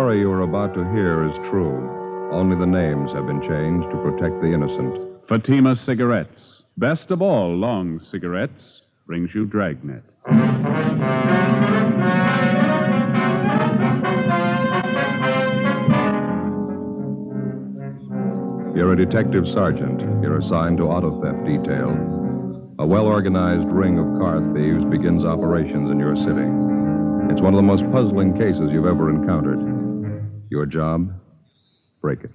story you are about to hear is true. Only the names have been changed to protect the innocent. Fatima Cigarettes, best of all long cigarettes, brings you Dragnet. You're a detective sergeant. You're assigned to auto theft detail. A well-organized ring of car thieves begins operations in your city. It's one of the most puzzling cases you've ever encountered. Your job? Break it.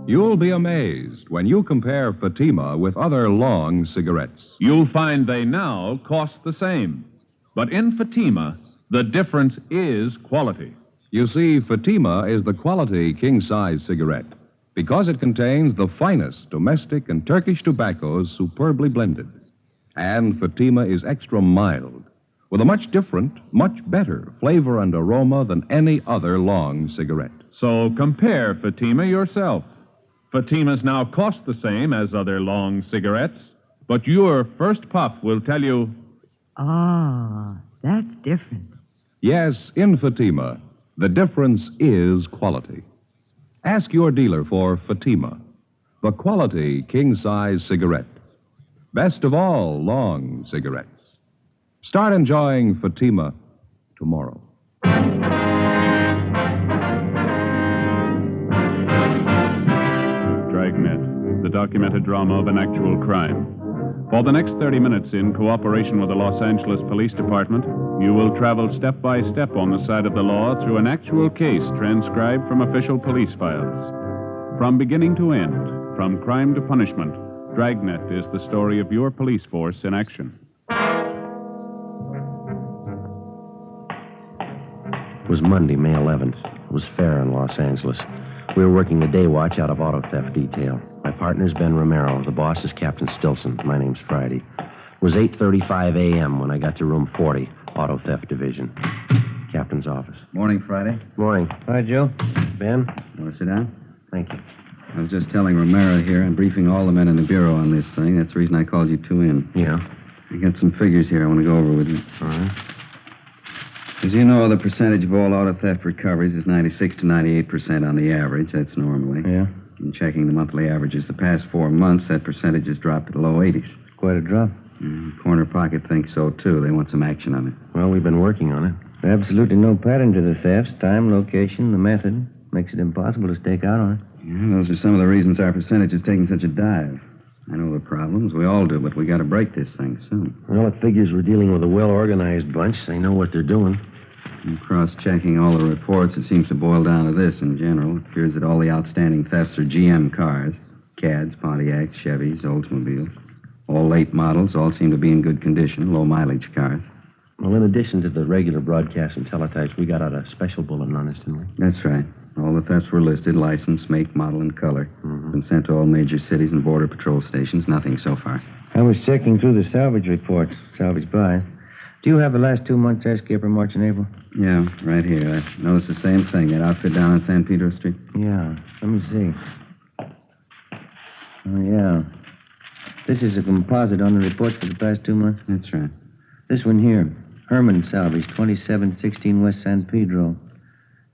You'll be amazed when you compare Fatima with other long cigarettes. You'll find they now cost the same. But in Fatima, the difference is quality. You see, Fatima is the quality king-size cigarette because it contains the finest domestic and Turkish tobaccos superbly blended. And Fatima is extra mild, with a much different, much better flavor and aroma than any other long cigarette. So compare Fatima yourself. Fatimas now cost the same as other long cigarettes, but your first puff will tell you... Ah, that's different. Yes, in Fatima, the difference is quality. Ask your dealer for Fatima, the quality king-size cigarette. Best of all long cigarettes. Start enjoying Fatima tomorrow. Dragnet, the documented drama of an actual crime. For the next 30 minutes, in cooperation with the Los Angeles Police Department, you will travel step by step on the side of the law through an actual case transcribed from official police files. From beginning to end, from crime to punishment, Dragnet is the story of your police force in action. It was Monday, May 11th. It was fair in Los Angeles. We were working the day watch out of auto theft detail. My partner's Ben Romero. The boss is Captain Stilson. My name's Friday. It was 8:35 a.m. when I got to room 40, Auto Theft Division. Captain's office. Morning, Friday. Morning. Hi, Joe. Ben? Want to sit down? Thank you. I was just telling Romero here. I'm briefing all the men in the bureau on this thing. That's the reason I called you two in. Yeah? I got some figures here I want to go over with you. All right. As you know, the percentage of all auto theft recoveries is 96 to 98% on the average. That's normally. Yeah? In checking the monthly averages the past 4 months, that percentage has dropped to the low 80s. Quite a drop. Corner Pocket thinks so, too. They want some action on it. Well, we've been working on it. Absolutely no pattern to the thefts. Time, location, the method. Makes it impossible to stake out on it. Yeah, those are some of the reasons our percentage is taking such a dive. I know the problems. We all do, but we got to break this thing soon. Well, it figures we're dealing with a well-organized bunch. They know what they're doing. In cross-checking all the reports, it seems to boil down to this in general. It appears that all the outstanding thefts are GM cars. Cads, Pontiacs, Chevys, Oldsmobiles. All late models, all seem to be in good condition, low-mileage cars. Well, in addition to the regular broadcasts and teletypes, we got out a special bulletin on this, didn't we? That's right. All the thefts were listed, license, make, model, and color. Been sent to all major cities and border patrol stations. Nothing so far. I was checking through the salvage reports. Salvage buy. Do you have the last 2 months' escape from March and April? Yeah, right here. I noticed the same thing. That outfit down on San Pedro Street. Yeah. Let me see. Oh, yeah. This is a composite on the reports for the past 2 months. That's right. This one here. Herman Salvage, 2716 West San Pedro.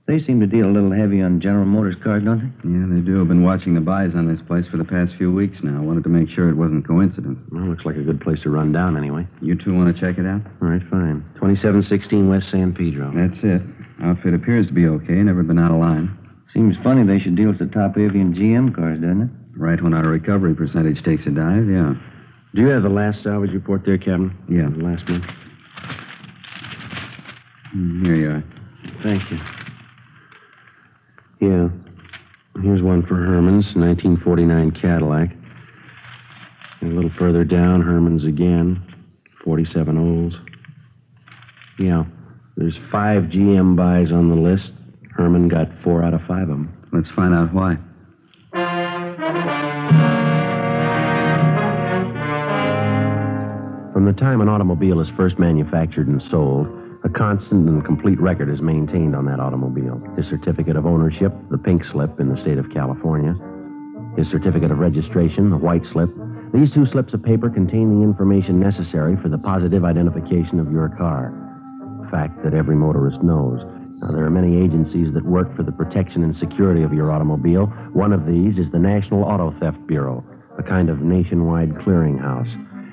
They seem to deal a little heavy on General Motors cars, don't they? Yeah, they do. I've been watching the buys on this place for the past few weeks now. Wanted to make sure it wasn't coincidence. Well, looks like a good place to run down anyway. You two want to check it out? All right, fine. 2716 West San Pedro. That's it. Outfit appears to be okay. Never been out of line. Seems funny they should deal with the top avian GM cars, doesn't it? Right when our recovery percentage takes a dive, yeah. Do you have the last salvage report there, Captain? Yeah. The last one? Here you are. Thank you. Yeah. Here's one for Herman's, 1949 Cadillac. And a little further down, Herman's again, 47 Olds. Yeah. There's 5 GM buys on the list. Herman got 4 out of 5 of them. Let's find out why. From the time an automobile is first manufactured and sold, a constant and complete record is maintained on that automobile. His certificate of ownership, the pink slip in the state of California. His certificate of registration, the white slip. These 2 slips of paper contain the information necessary for the positive identification of your car. fact that every motorist knows. Now, there are many agencies that work for the protection and security of your automobile. One of these is the National Auto Theft Bureau, a kind of nationwide clearinghouse.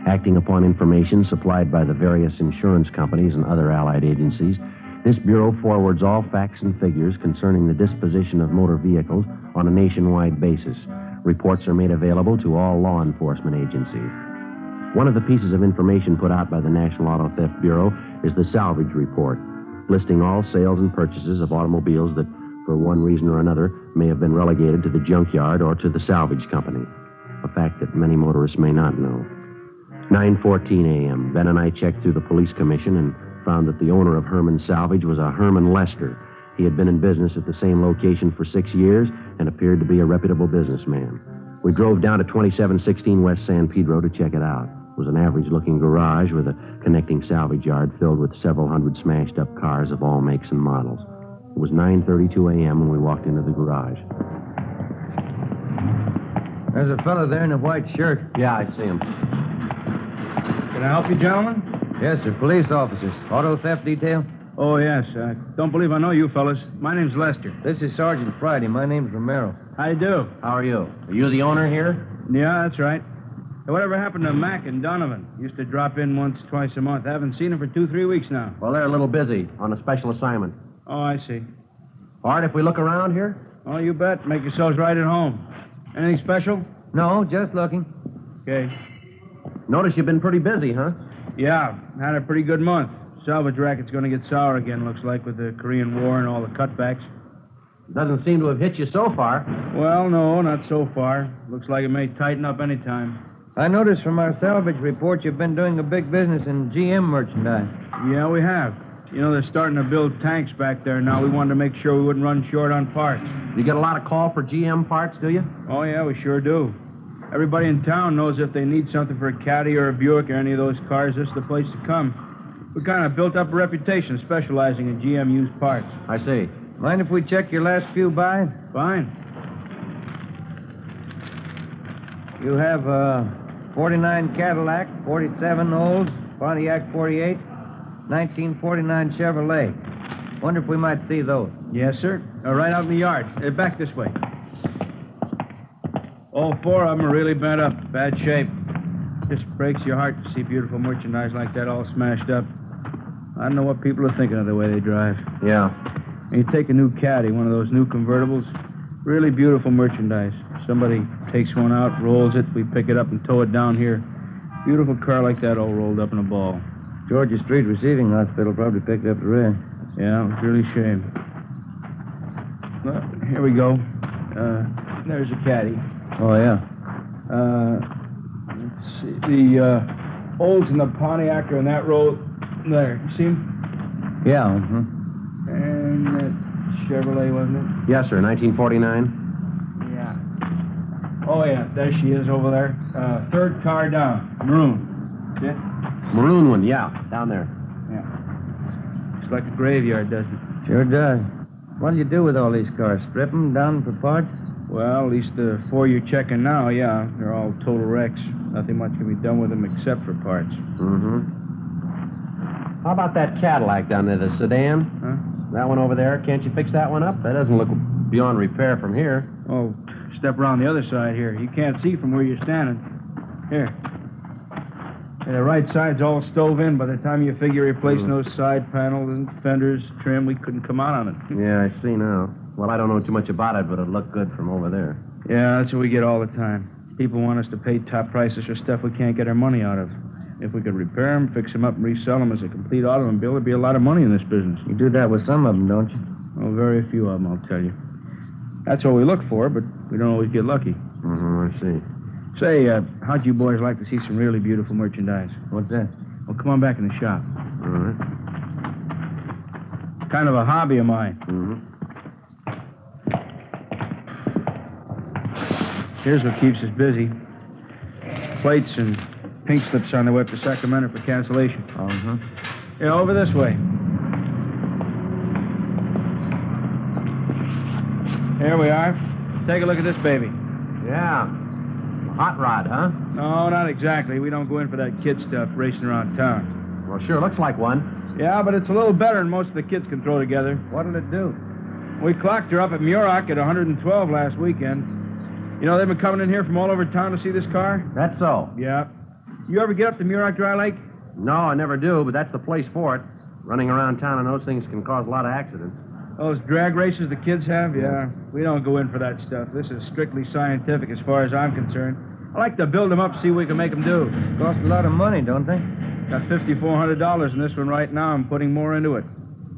Acting upon information supplied by the various insurance companies and other allied agencies, this bureau forwards all facts and figures concerning the disposition of motor vehicles on a nationwide basis. Reports are made available to all law enforcement agencies. One of the pieces of information put out by the National Auto Theft Bureau is the salvage report, listing all sales and purchases of automobiles that, for one reason or another, may have been relegated to the junkyard or to the salvage company, a fact that many motorists may not know. 9:14 a.m., Ben and I checked through the police commission and found that the owner of Herman Salvage was a Herman Lester. He had been in business at the same location for 6 years and appeared to be a reputable businessman. We drove down to 2716 West San Pedro to check it out. It was an average-looking garage with a connecting salvage yard filled with several hundred smashed-up cars of all makes and models. It was 9:32 a.m. when we walked into the garage. There's a fellow there in a white shirt. Yeah, I see him. Can I help you, gentlemen? Yes, sir. Police officers. Auto theft detail? Oh, yes. I don't believe I know you fellas. My name's Lester. This is Sergeant Friday. My name's Romero. How you do? How are you? Are you the owner here? Yeah, that's right. Hey, whatever happened to Mac and Donovan? Used to drop in once, twice a month. I haven't seen them for 2-3 weeks now. Well, they're a little busy on a special assignment. Oh, I see. All right, if we look around here? Oh, you bet. Make yourselves right at home. Anything special? No, just looking. Okay. Notice you've been pretty busy, huh? Yeah, had a pretty good month. Salvage racket's going to get sour again, looks like, with the Korean War and all the cutbacks. Doesn't seem to have hit you so far. Well, no, not so far. Looks like it may tighten up any time. I noticed from our salvage report you've been doing a big business in GM merchandise. Yeah, we have. You know, they're starting to build tanks back there now. We wanted to make sure we wouldn't run short on parts. You get a lot of call for GM parts, do you? Oh, yeah, we sure do. Everybody in town knows if they need something for a Caddy or a Buick or any of those cars, this is the place to come. We kind of built up a reputation specializing in GM used parts. I see. Mind if we check your last few buys? Fine. You have a 49 Cadillac, 47 Olds, Pontiac 48, 1949 Chevrolet. Wonder if we might see those. Yes, sir. Right out in the yard. Back this way. All four of them are really bent up. Bad shape. Just breaks your heart to see beautiful merchandise like that all smashed up. I don't know what people are thinking of the way they drive. Yeah. And you take a new Caddy, one of those new convertibles, really beautiful merchandise. Somebody takes one out, rolls it, we pick it up and tow it down here. Beautiful car like that all rolled up in a ball. Georgia Street Receiving Hospital probably picked up the rear. Yeah, it was really a shame. Well, here we go. There's a Caddy. Oh, yeah. Let's see. The Olds and the Pontiac are in that row there. You see them? Yeah. And that Chevrolet, wasn't it? Yes, sir. 1949. Yeah. Oh, yeah. There she is over there. Third car down. Maroon. See it? Maroon one, yeah. Down there. Yeah. Looks like a graveyard, doesn't it? Sure does. What do you do with all these cars? Strip them down for parts? Well, at least the four you're checking now, yeah. They're all total wrecks. Nothing much can be done with them except for parts. How about that Cadillac down there, the sedan? Huh? That one over there. Can't you fix that one up? That doesn't look beyond repair from here. Oh, step around the other side here. You can't see from where you're standing. Here. Yeah, the right side's all stove in. By the time you figure replacing those side panels and fenders, trim, we couldn't come out on it. Yeah, I see now. Well, I don't know too much about it, but it looked good from over there. Yeah, that's what we get all the time. People want us to pay top prices for stuff we can't get our money out of. If we could repair them, fix them up, and resell them as a complete automobile, there'd be a lot of money in this business. You do that with some of them, don't you? Well, very few of them, I'll tell you. That's what we look for, but we don't always get lucky. I see. Say, how'd you boys like to see some really beautiful merchandise? What's that? Well, come on back in the shop. All right. Kind of a hobby of mine. Here's what keeps us busy. Plates and pink slips on their way up to Sacramento for cancellation. Yeah, over this way. Here we are. Take a look at this baby. Yeah. Hot rod, huh? No, not exactly. We don't go in for that kid stuff racing around town. Well, sure looks like one. Yeah, but it's a little better than most of the kids can throw together. What'll it do? We clocked her up at Muroc at 112 last weekend. You know, they've been coming in here from all over town to see this car? That's so. Yeah. You ever get up to Muroc Dry Lake? No, I never do, but that's the place for it. Running around town on those things can cause a lot of accidents. Those drag races the kids have? Yeah. We don't go in for that stuff. This is strictly scientific as far as I'm concerned. I like to build them up, see what we can make them do. Cost a lot of money, don't they? Got $5,400 in this one right now. I'm putting more into it.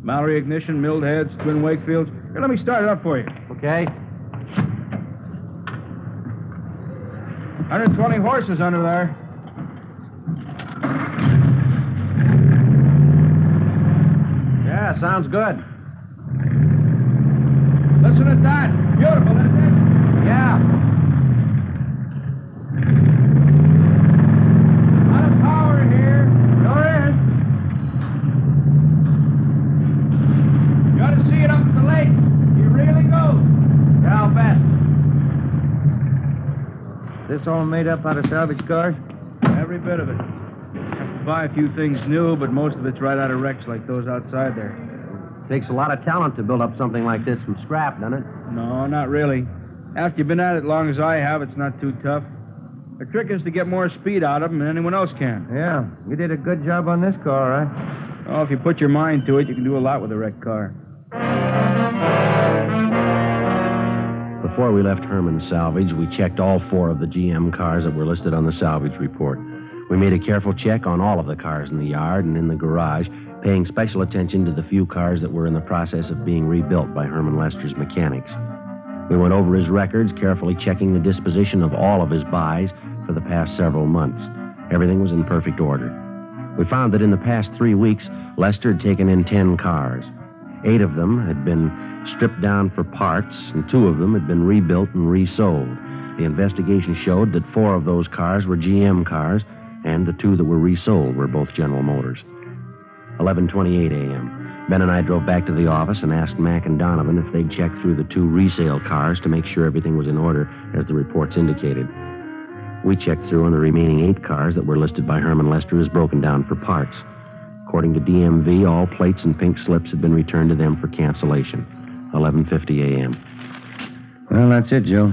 Mallory ignition, milled heads, twin Wakefields. Here, let me start it up for you. Okay. 120 horses under there. Yeah, sounds good. Listen to that. Beautiful, isn't it? Yeah. A lot of power here. Sure is. You ought to see it up at the lake. He really goes. Yeah, I'll bet. This all made up out of salvage cars? Every bit of it. Have to buy a few things new, but most of it's right out of wrecks like those outside there. Takes a lot of talent to build up something like this from scrap, doesn't it? No, not really. After you've been at it as long as I have, it's not too tough. The trick is to get more speed out of them than anyone else can. Yeah, you did a good job on this car, all right? Oh, if you put your mind to it, you can do a lot with a wrecked car. Before we left Herman's Salvage, we checked all 4 of the GM cars that were listed on the salvage report. We made a careful check on all of the cars in the yard and in the garage, paying special attention to the few cars that were in the process of being rebuilt by Herman Lester's mechanics. We went over his records, carefully checking the disposition of all of his buys for the past several months. Everything was in perfect order. We found that in the past 3 weeks, Lester had taken in 10 cars. 8 of them had been stripped down for parts, and 2 of them had been rebuilt and resold. The investigation showed that 4 of those cars were GM cars, and the 2 that were resold were both General Motors. 11:28 a.m. Ben and I drove back to the office and asked Mac and Donovan if they'd check through the 2 resale cars to make sure everything was in order, as the reports indicated. We checked through on the remaining 8 cars that were listed by Herman Lester as broken down for parts. According to DMV, all plates and pink slips had been returned to them for cancellation. 11:50 a.m. Well, that's it, Joe.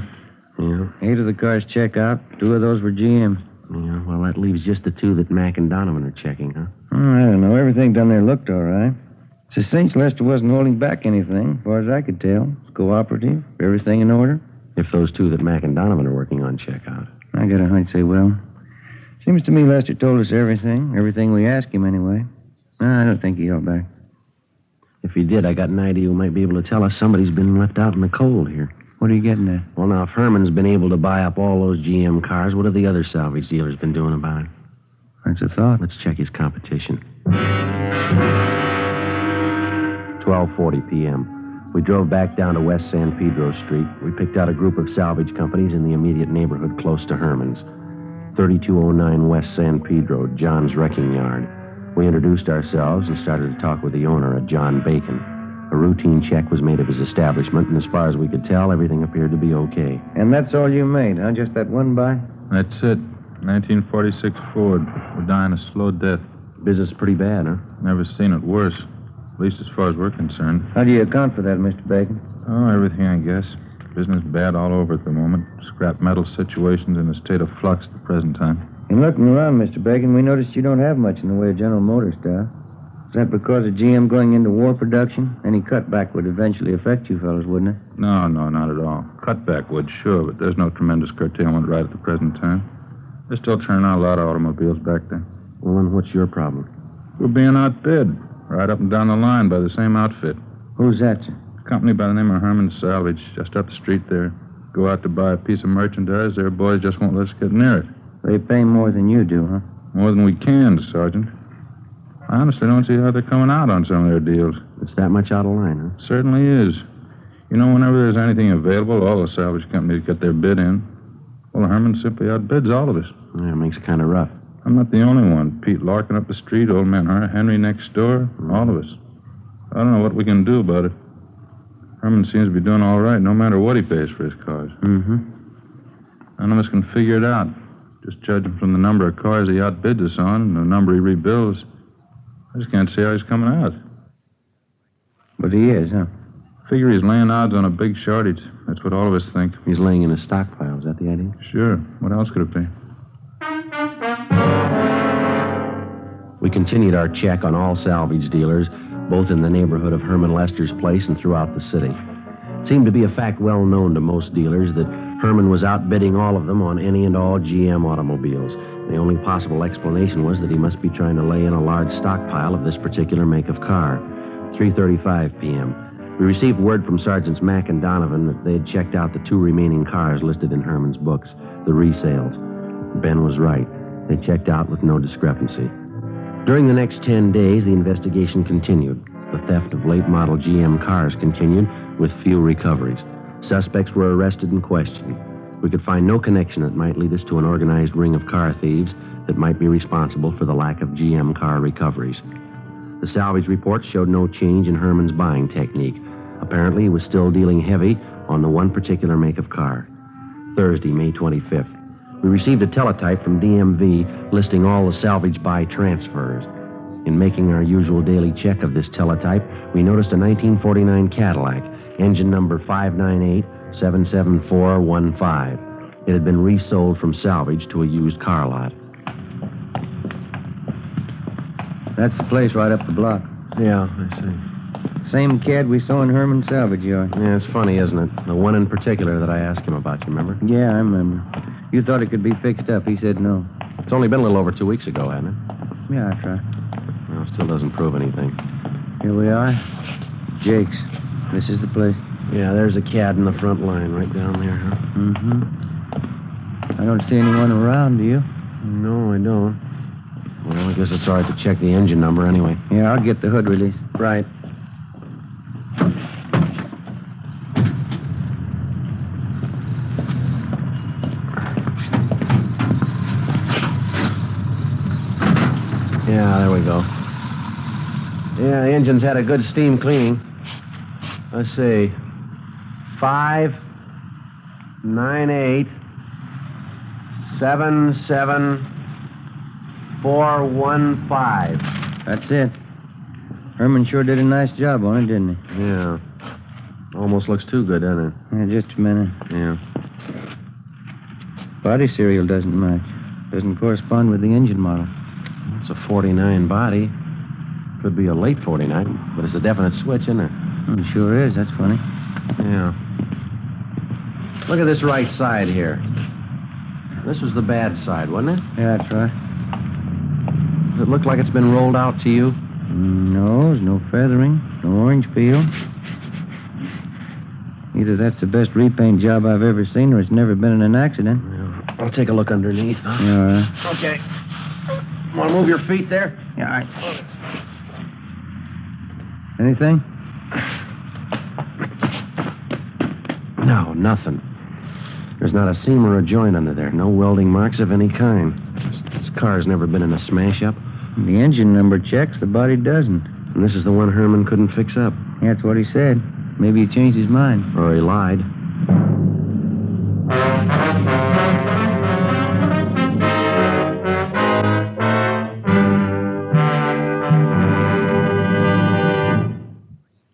Yeah? 8 of the cars check out. 2 of those were GM. Yeah, well, that leaves just the 2 that Mac and Donovan are checking, huh? Oh, I don't know. Everything down there looked all right. It's a cinch Lester wasn't holding back anything, as far as I could tell. It's cooperative. Everything in order. If those 2 that Mac and Donovan are working on check out. I got a hunch they will. Seems to me Lester told us everything. Everything we asked him, anyway. I don't think he held back. If he did, I got an idea who might be able to tell us somebody's been left out in the cold here. What are you getting at? Well, now, if Herman's been able to buy up all those GM cars, what have the other salvage dealers been doing about it? That's a thought. Let's check his competition. 12:40 p.m. We drove back down to West San Pedro Street. We picked out a group of salvage companies in the immediate neighborhood close to Herman's. 3209 West San Pedro, John's Wrecking Yard. We introduced ourselves and started to talk with the owner, a John Bacon. A routine check was made of his establishment, and as far as we could tell, everything appeared to be okay. And that's all you made, huh? Just that one buy? That's it. 1946 Ford. We're dying a slow death. Business pretty bad, huh? Never seen it worse. At least as far as we're concerned. How do you account for that, Mr. Bacon? Oh, everything, I guess. Business bad all over at the moment. Scrap metal situation's in a state of flux at the present time. In looking around, Mr. Bacon, we noticed you don't have much in the way of General Motors stuff. Is that because of GM going into war production? Any cutback would eventually affect you fellas, wouldn't it? No, not at all. Cutback would, sure, but there's no tremendous curtailment right at the present time. They're still turning out a lot of automobiles back there. Well, then what's your problem? We're being outbid, right up and down the line by the same outfit. Who's that, sir? A company by the name of Herman's Salvage, just up the street there. Go out to buy a piece of merchandise, their boys just won't let us get near it. They pay more than you do, huh? More than we can, Sergeant. I honestly don't see how they're coming out on some of their deals. It's that much out of line, huh? Certainly is. You know, whenever there's anything available, all the salvage companies get their bid in. Well, Herman simply outbids all of us. Yeah, it makes it kind of rough. I'm not the only one. Pete Larkin up the street, old man Henry next door, all of us. I don't know what we can do about it. Herman seems to be doing all right, no matter what he pays for his cars. Mm-hmm. None of us can figure it out. Just judging from the number of cars he outbids us on and the number he rebuilds, I just can't see how he's coming out. But he is, huh? Figure he's laying odds on a big shortage. That's what all of us think. He's laying in a stockpile. Is that the idea? Sure. What else could it be? We continued our check on all salvage dealers, both in the neighborhood of Herman Lester's place and throughout the city. It seemed to be a fact well known to most dealers that Herman was outbidding all of them on any and all GM automobiles. The only possible explanation was that he must be trying to lay in a large stockpile of this particular make of car. 3:35 p.m. We received word from Sergeants Mack and Donovan that they had checked out the 2 remaining cars listed in Herman's books, the resales. Ben was right. They checked out with no discrepancy. During the next 10 days, the investigation continued. The theft of late-model GM cars continued, with few recoveries. Suspects were arrested and questioned. We could find no connection that might lead us to an organized ring of car thieves that might be responsible for the lack of GM car recoveries. The salvage report showed no change in Herman's buying technique. Apparently, he was still dealing heavy on the one particular make of car. Thursday, May 25th. We received a teletype from DMV listing all the salvage buy transfers. In making our usual daily check of this teletype, we noticed a 1949 Cadillac, engine number 598-77415. It had been resold from salvage to a used car lot. That's the place right up the block. Yeah, I see. Same cad we saw in Herman's salvage yard. Yeah, it's funny, isn't it? The one in particular that I asked him about, you remember? Yeah, I remember. You thought it could be fixed up. He said no. It's only been a little over 2 weeks ago, hasn't it? Yeah, I tried. Well, it still doesn't prove anything. Here we are. Jake's. This is the place. Yeah, there's a cad in the front line right down there, huh? Mm-hmm. I don't see anyone around, do you? No, I don't. Well, I guess it's all right to check the engine number anyway. Yeah, I'll get the hood release. Right. Yeah, there we go. Yeah, the engine's had a good steam cleaning. Let's see. 598-77415. That's it. Herman sure did a nice job on it, didn't he? Yeah. Almost looks too good, doesn't it? Yeah, just a minute. Yeah. Body serial doesn't match. Doesn't correspond with the engine model. It's a 49 body. Could be a late 49, but it's a definite switch, isn't it? It sure is. That's funny. Yeah. Look at this right side here. This was the bad side, wasn't it? Yeah, that's right. Does it look like it's been rolled out to you? No, there's no feathering, no orange peel. Either that's the best repaint job I've ever seen, or it's never been in an accident. Yeah. I'll take a look underneath. Huh? Yeah, all right. Okay. Want to move your feet there? Yeah, all right. Anything? No, nothing. There's not a seam or a joint under there. No welding marks of any kind. This car's never been in a smash-up. The engine number checks, the body doesn't. And this is the one Herman couldn't fix up. Yeah, that's what he said. Maybe he changed his mind. Or he lied.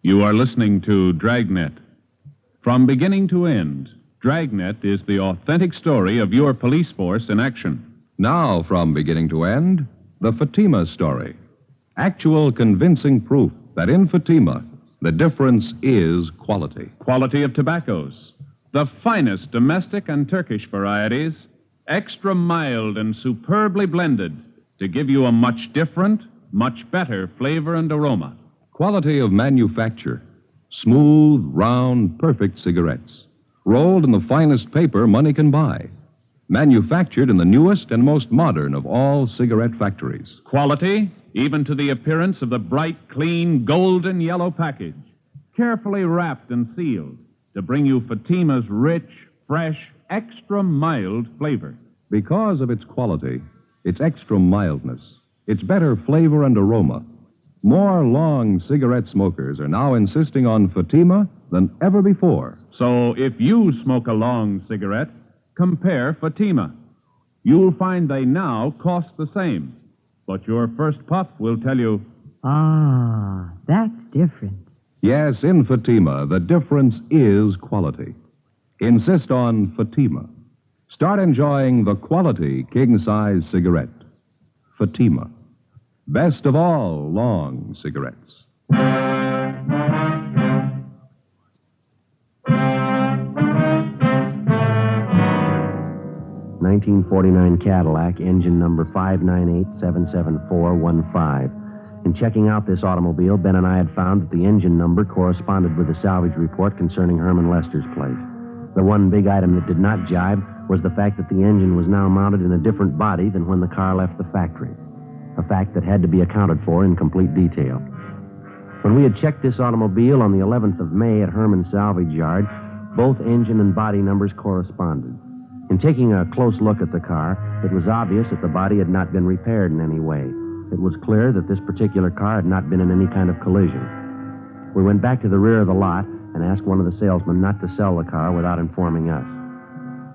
You are listening to Dragnet. From beginning to end, Dragnet is the authentic story of your police force in action. Now, from beginning to end, the Fatima story. Actual convincing proof that in Fatima, the difference is quality. Quality of tobaccos. The finest domestic and Turkish varieties, extra mild and superbly blended to give you a much different, much better flavor and aroma. Quality of manufacture. Smooth, round, perfect cigarettes. Rolled in the finest paper money can buy. Manufactured in the newest and most modern of all cigarette factories. Quality, even to the appearance of the bright, clean, golden yellow package. Carefully wrapped and sealed to bring you Fatima's rich, fresh, extra mild flavor. Because of its quality, its extra mildness, its better flavor and aroma, more long cigarette smokers are now insisting on Fatima than ever before. So if you smoke a long cigarette, compare Fatima. You'll find they now cost the same. But your first puff will tell you Ah, that's different. Yes, in Fatima, the difference is quality. Insist on Fatima. Start enjoying the quality king-size cigarette. Fatima. Best of all long cigarettes. 1949 Cadillac, engine number 598-77415. In checking out this automobile, Ben and I had found that the engine number corresponded with the salvage report concerning Herman Lester's place. The one big item that did not jibe was the fact that the engine was now mounted in a different body than when the car left the factory, a fact that had to be accounted for in complete detail. When we had checked this automobile on the 11th of May at Herman's salvage yard, both engine and body numbers corresponded. In taking a close look at the car, it was obvious that the body had not been repaired in any way. It was clear that this particular car had not been in any kind of collision. We went back to the rear of the lot and asked one of the salesmen not to sell the car without informing us.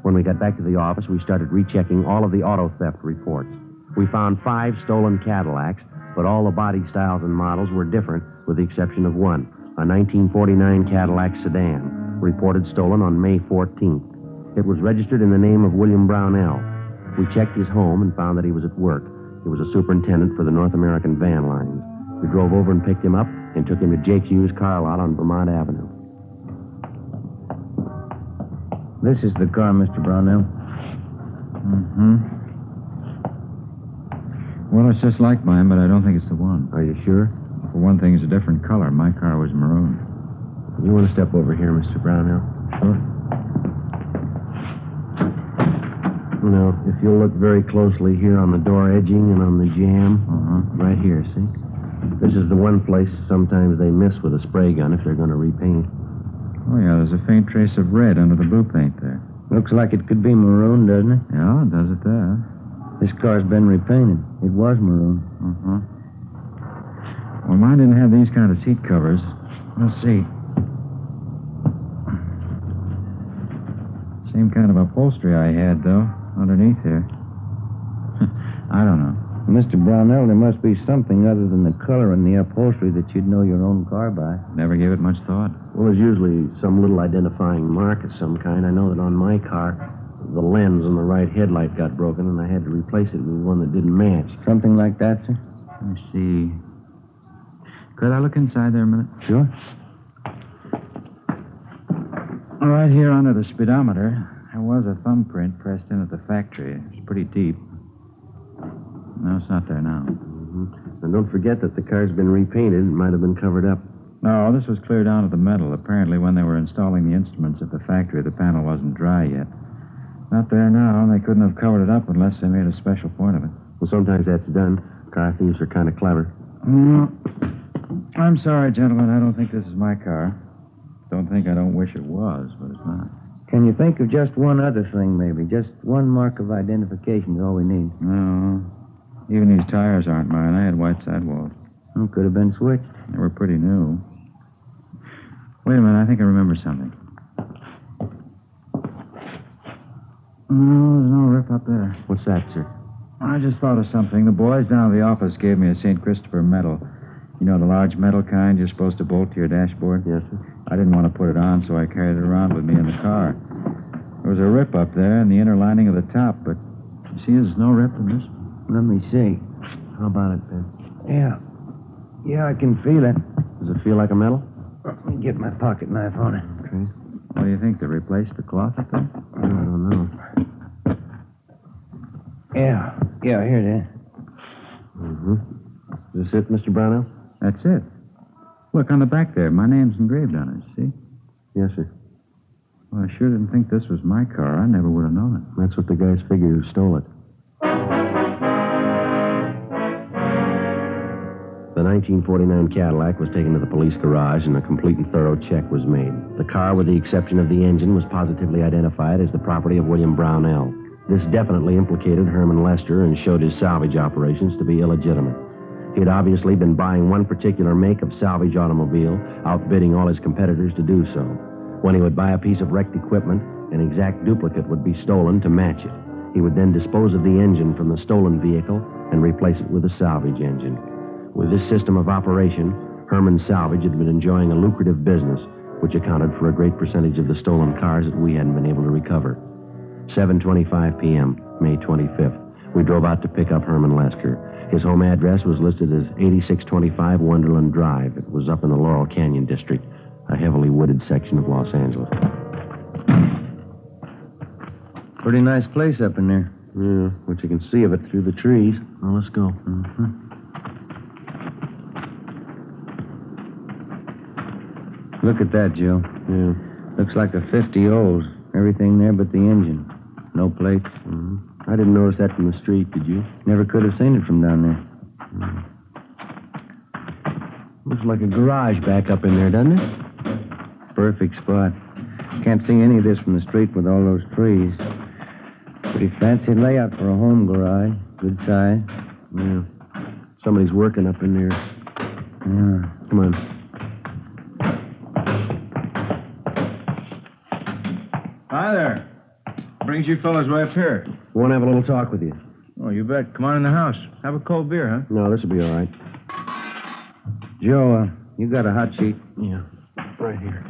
When we got back to the office, we started rechecking all of the auto theft reports. We found 5 stolen Cadillacs, but all the body styles and models were different, with the exception of one, a 1949 Cadillac sedan, reported stolen on May 14th. It was registered in the name of William Brownell. We checked his home and found that he was at work. He was a superintendent for the North American van lines. We drove over and picked him up and took him to Jake Hughes' car lot on Vermont Avenue. This is the car, Mr. Brownell. Mm-hmm. Well, it's just like mine, but I don't think it's the one. Are you sure? For one thing, it's a different color. My car was maroon. You want to step over here, Mr. Brownell? Sure. Now, if you'll look very closely here on the door edging and on the jamb, right here, see? This is the one place sometimes they miss with a spray gun if they're going to repaint. Oh, yeah, there's a faint trace of red under the blue paint there. Looks like it could be maroon, doesn't it? Yeah, does it there? This car's been repainted. It was maroon. Well, mine didn't have these kind of seat covers. Let's see. Same kind of upholstery I had, though, underneath here. I don't know. Mr. Brownell, there must be something other than the color and the upholstery that you'd know your own car by. Never gave it much thought. Well, there's usually some little identifying mark of some kind. I know that on my car, the lens on the right headlight got broken, and I had to replace it with one that didn't match. Something like that, sir? Let me see. Could I look inside there a minute? Sure. Right here under the speedometer, there was a thumbprint pressed in at the factory. It's pretty deep. No, it's not there now. And don't forget that the car's been repainted. It might have been covered up. No, this was clear down to the metal. Apparently, when they were installing the instruments at the factory, the panel wasn't dry yet. Not there now, and they couldn't have covered it up unless they made a special point of it. Well, sometimes that's done. Car thieves are kind of clever. I'm sorry, gentlemen. I don't think this is my car. Don't think I don't wish it was, but it's not. Can you think of just one other thing, maybe? Just one mark of identification is all we need. No. Even these tires aren't mine. I had white sidewalls. Oh, could have been switched. They were pretty new. Wait a minute. I think I remember something. No, there's no rip up there. What's that, sir? I just thought of something. The boys down at the office gave me a St. Christopher medal. You know, the large metal kind you're supposed to bolt to your dashboard? Yes, sir. I didn't want to put it on, so I carried it around with me in the car. There was a rip up there in the inner lining of the top, but you see there's no rip in this. Let me see. How about it, Ben? Yeah. Yeah, I can feel it. Does it feel like a metal? Let me get my pocket knife on it. Okay. What do you think? They replaced the cloth up there? I don't know. Yeah, here it is. Is this it, Mr. Brownell? That's it. Look, on the back there, my name's engraved on it, see? Yes, sir. Well, I sure didn't think this was my car. I never would have known it. That's what the guys figured who stole it. The 1949 Cadillac was taken to the police garage, and a complete and thorough check was made. The car, with the exception of the engine, was positively identified as the property of William Brownell. This definitely implicated Herman Lester and showed his salvage operations to be illegitimate. He had obviously been buying one particular make of salvage automobile, outbidding all his competitors to do so. When he would buy a piece of wrecked equipment, an exact duplicate would be stolen to match it. He would then dispose of the engine from the stolen vehicle and replace it with a salvage engine. With this system of operation, Herman Salvage had been enjoying a lucrative business, which accounted for a great percentage of the stolen cars that we hadn't been able to recover. 7:25 p.m., May 25th. We drove out to pick up Herman Lester. His home address was listed as 8625 Wonderland Drive. It was up in the Laurel Canyon district, a heavily wooded section of Los Angeles. Pretty nice place up in there. Yeah, but you can see of it through the trees. Well, let's go. Look at that, Joe. Yeah. Looks like a 50 Olds. Everything there but the engine. No plates. I didn't notice that from the street, did you? Never could have seen it from down there. Looks like a garage back up in there, doesn't it? Perfect spot. Can't see any of this from the street with all those trees. Pretty fancy layout for a home garage. Good size. Yeah. Somebody's working up in there. Yeah. Come on. Hi there. Brings you fellas right up here. Want to have a little talk with you? Oh, you bet. Come on in the house. Have a cold beer, huh? No, this will be all right. Joe, you got a hot sheet? Yeah, right here.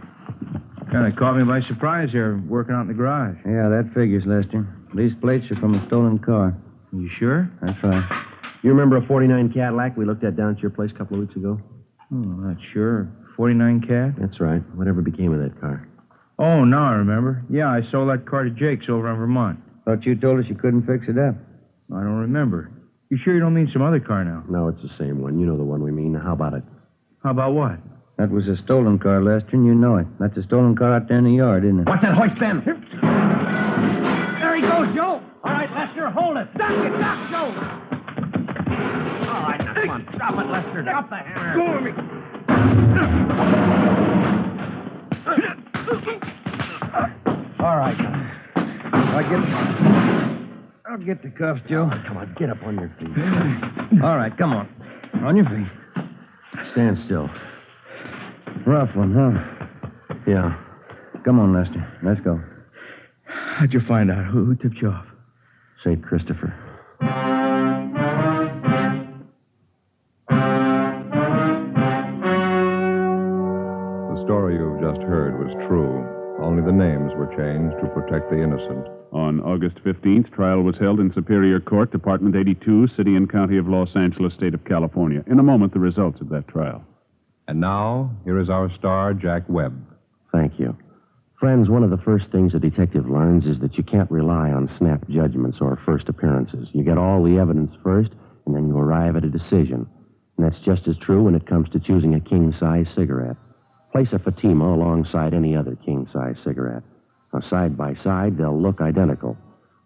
Kind of caught me by surprise here, working out in the garage. Yeah, that figures, Lester. These plates are from a stolen car. You sure? That's right. You remember a 49 Cadillac we looked at down at your place a couple of weeks ago? Oh, not sure. 49 Cad? That's right. Whatever became of that car? Oh, now I remember. Yeah, I sold that car to Jake's over in Vermont. Thought you told us you couldn't fix it up. I don't remember. You sure you don't mean some other car now? No, it's the same one. You know the one we mean. How about it? How about what? That was a stolen car, Lester, and you know it. That's a stolen car out there in the yard, isn't it? What's that hoist, Ben? There he goes, Joe. All right, Lester, hold it. Stop it, stop, Joe. All right, now, come on. Drop it, Lester. Drop the hammer. Go with me. All right. I'll get the cuffs, Joe. Come on, get up on your feet. All right, come on. On your feet. Stand still. Rough one, huh? Yeah. Come on, Lester. Let's go. How'd you find out? Who tipped you off? St. Christopher. The story you've just heard was true. Only the names were changed to protect the innocent. On August 15th, trial was held in Superior Court, Department 82, City and County of Los Angeles, State of California. In a moment, the results of that trial. And now, here is our star, Jack Webb. Thank you. Friends, one of the first things a detective learns is that you can't rely on snap judgments or first appearances. You get all the evidence first, and then you arrive at a decision. And that's just as true when it comes to choosing a king-size cigarette. Place a Fatima alongside any other king-size cigarette. Now, side by side, they'll look identical.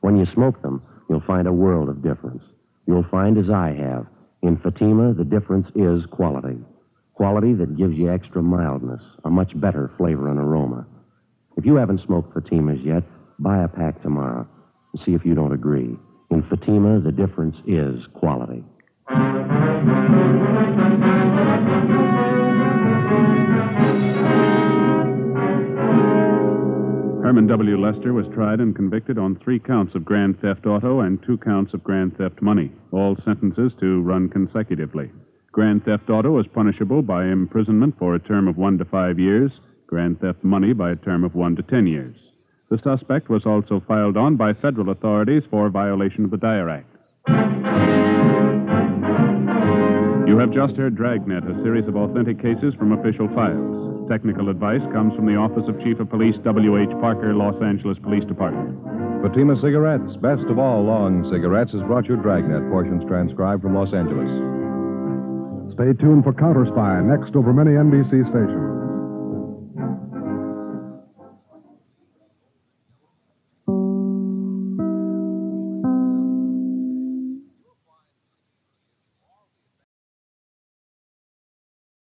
When you smoke them, you'll find a world of difference. You'll find, as I have, in Fatima, the difference is quality. Quality that gives you extra mildness, a much better flavor and aroma. If you haven't smoked Fatimas yet, buy a pack tomorrow and see if you don't agree. In Fatima, the difference is quality. Herman W. Lester was tried and convicted on 3 counts of grand theft auto and 2 counts of grand theft money, all sentences to run consecutively. Grand theft auto is punishable by imprisonment for a term of 1 to 5 years, grand theft money by a term of 1 to 10 years. The suspect was also filed on by federal authorities for violation of the Dyer Act. You have just heard Dragnet, a series of authentic cases from official files. Technical advice comes from the Office of Chief of Police W.H. Parker, Los Angeles Police Department. Fatima Cigarettes, best of all long cigarettes, has brought you Dragnet, portions transcribed from Los Angeles. Stay tuned for Counter Spy, next over many NBC stations.